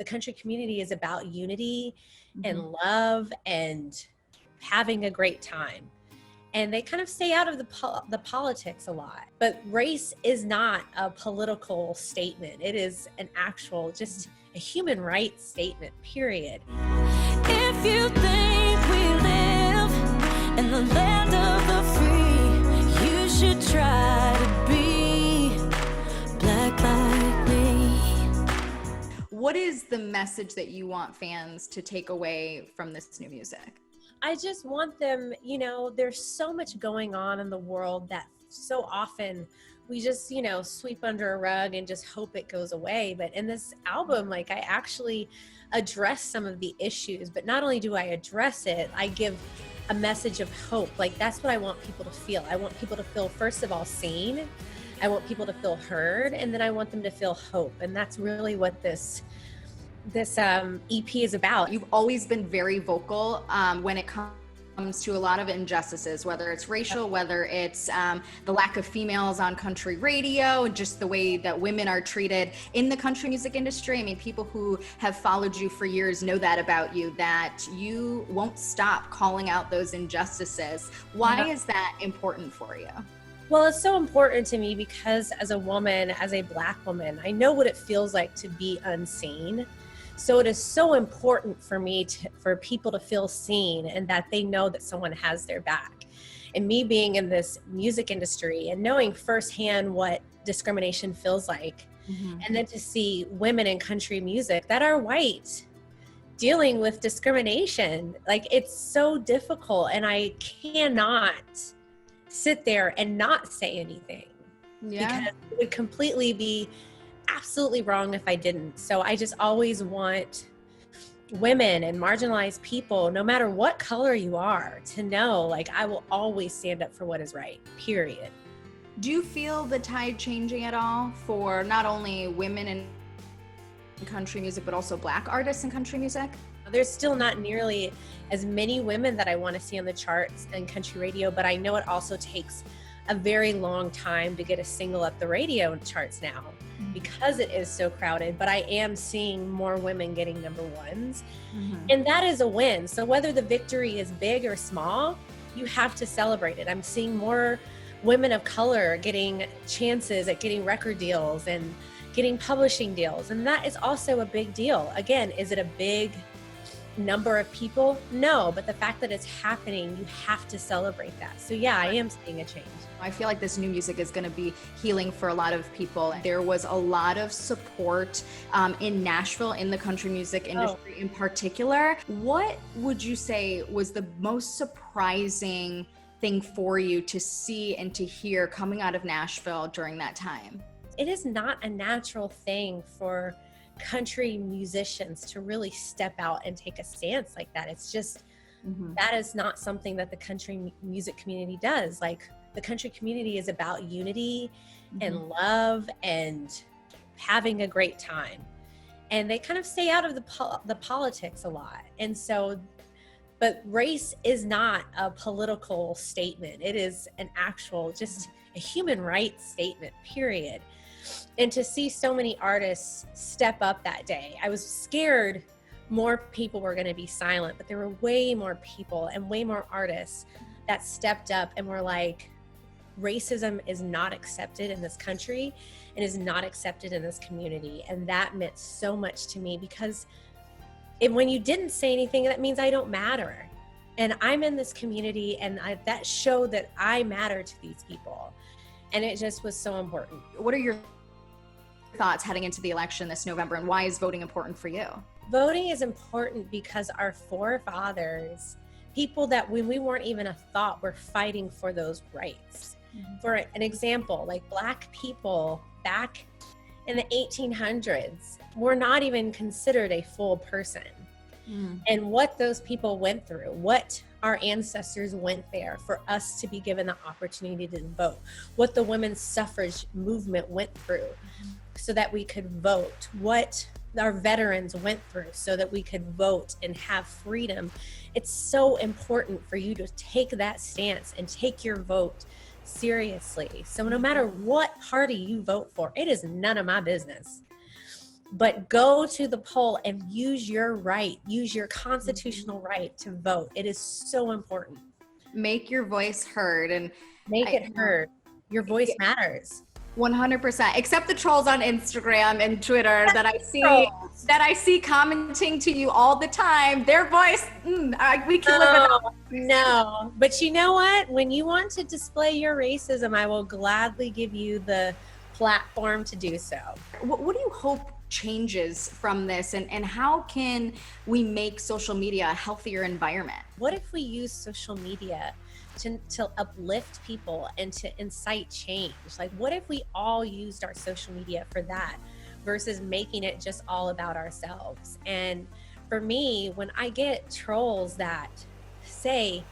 the country community is about unity and love and having a great time. And they kind of stay out of the politics a lot. But race is not a political statement. It is an actual, just a human rights statement, period. If you think we live in the land of the free, you should try to be black like me. What is the message that you want fans to take away from this new music? I just want them, there's so much going on in the world that so often we just, sweep under a rug and just hope it goes away. But in this album, I actually address some of the issues, but not only do I address it, I give a message of hope. That's what I want people to feel. I want people to feel, first of all, seen. I want people to feel heard, and then I want them to feel hope. And that's really what this EP is about. You've always been very vocal when it comes to a lot of injustices, whether it's racial, whether it's the lack of females on country radio, just the way that women are treated in the country music industry. I mean, people who have followed you for years know that about you, that you won't stop calling out those injustices. Why is that important for you? Well, it's so important to me because as a woman, as a Black woman, I know what it feels like to be unseen. So it is so important for me for people to feel seen and that they know that someone has their back. And me being in this music industry and knowing firsthand what discrimination feels like, and then to see women in country music that are white dealing with discrimination, it's so difficult, and I cannot sit there and not say anything because it would completely be absolutely wrong if I didn't. So I just always want women and marginalized people, no matter what color you are, to know I will always stand up for what is right, period. Do you feel the tide changing at all for not only women in country music, but also Black artists in country music? There's still not nearly as many women that I want to see on the charts and country radio, but I know it also takes a very long time to get a single up the radio charts now because it is so crowded. But I am seeing more women getting number ones, and that is a win. So whether the victory is big or small, you have to celebrate it. I'm seeing more women of color getting chances at getting record deals and getting publishing deals, and that is also a big deal. Again, is it a big number of people? No, but the fact that it's happening, you have to celebrate that. So yeah, I am seeing a change. I feel like this new music is going to be healing for a lot of people. There was a lot of support in Nashville, in the country music industry in particular. What would you say was the most surprising thing for you to see and to hear coming out of Nashville during that time? It is not a natural thing for country musicians to really step out and take a stance like that. It's just, that is not something that the country music community does. The country community is about unity and love and having a great time. And they kind of stay out of the politics a lot. And so, but race is not a political statement. It is an actual, just a human rights statement, period. And to see so many artists step up that day, I was scared more people were going to be silent, but there were way more people and way more artists that stepped up and were like, racism is not accepted in this country and is not accepted in this community. And that meant so much to me because when you didn't say anything, that means I don't matter. And I'm in this community, and that showed that I matter to these people. And it just was so important. What are your thoughts heading into the election this November, and why is voting important for you? Voting is important because our forefathers, people that when we weren't even a thought, were fighting for those rights. For an example, Black people back in the 1800s were not even considered a full person. And what those people went through, what our ancestors went there for us to be given the opportunity to vote, what the women's suffrage movement went through so that we could vote, what our veterans went through so that we could vote and have freedom. It's so important for you to take that stance and take your vote seriously. So no matter what party you vote for, it is none of my business. but go to the poll and use your right, use your constitutional right to vote. It is so important. Make your voice heard and make it heard. Your voice matters. 100%, except the trolls on Instagram and Twitter that I see commenting to you all the time. Their voice, we can live without. No, but you know what? When you want to display your racism, I will gladly give you the platform to do so. What do you hope changes from this, and how can we make social media a healthier environment? What if we use social media to uplift people and to incite change? Like, what if we all used our social media for that versus making it just all about ourselves? And for me, when I get trolls that say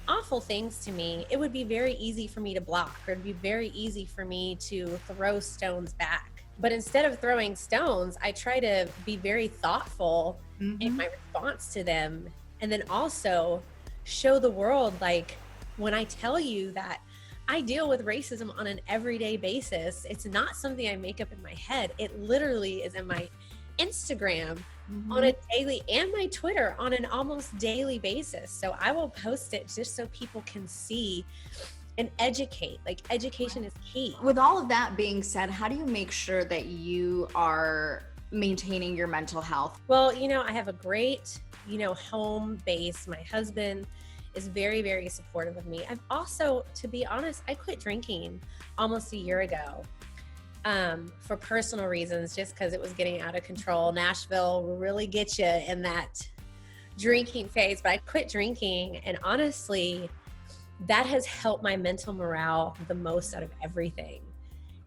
awful things to me, it would be very easy for me to block, or it'd be very easy for me to throw stones back. But instead of throwing stones, I try to be very thoughtful in my response to them, and then also show the world, like, when I tell you that I deal with racism on an everyday basis, it's not something I make up in my head. It literally is in my Instagram on a daily, and my Twitter on an almost daily basis. So I will post it just so people can see and educate. Like, education is key. With all of that being said, how do you make sure that you are maintaining your mental health? Well, I have a great, home base. My husband is very, very supportive of me. I've also, to be honest, I quit drinking almost a year ago for personal reasons, just because it was getting out of control. Nashville will really get you in that drinking phase, but I quit drinking, and honestly, that has helped my mental morale the most out of everything.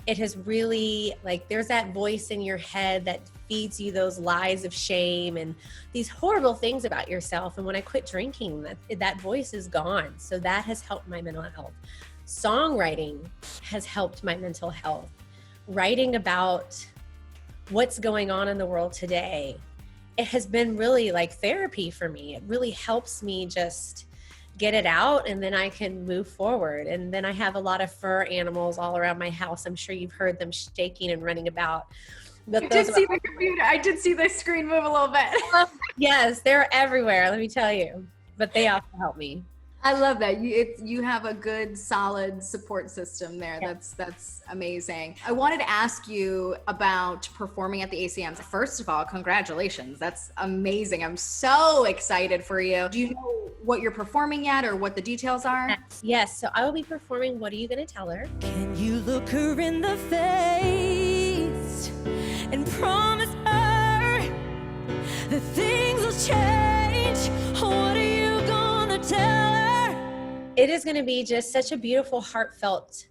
It has really, like, there's that voice in your head that feeds you those lies of shame and these horrible things about yourself. And when I quit drinking, that voice is gone. So that has helped my mental health. Songwriting has helped my mental health. Writing about what's going on in the world today, it has been really like therapy for me. It really helps me just get it out, and then I can move forward. And then I have a lot of fur animals all around my house. I'm sure you've heard them shaking and running about. I did see the computer. I did see the screen move a little bit. Yes, they're everywhere, let me tell you. But they also help me. I love that. You have a good, solid support system there. Yeah. That's amazing. I wanted to ask you about performing at the ACMs. First of all, congratulations. That's amazing. I'm so excited for you. Do you know what you're performing at, or what the details are? Yes. So I will be performing What Are You Gonna Tell Her? Can you look her in the face and promise her that things will change? What are you gonna tell her? It is going to be just such a beautiful, heartfelt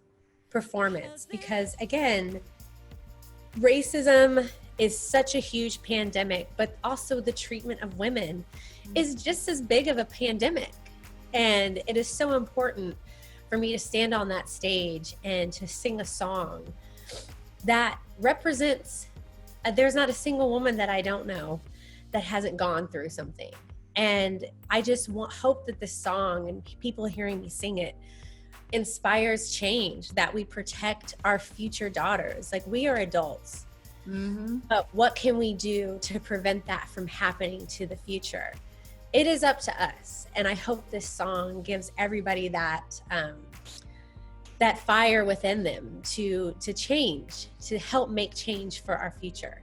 performance, because again, racism is such a huge pandemic, but also the treatment of women is just as big of a pandemic. And it is so important for me to stand on that stage and to sing a song that represents, there's not a single woman that I don't know that hasn't gone through something. And I just hope that this song and people hearing me sing it inspires change, that we protect our future daughters. Like, we are adults, but what can we do to prevent that from happening to the future? It is up to us. And I hope this song gives everybody that fire within them to change, to help make change for our future.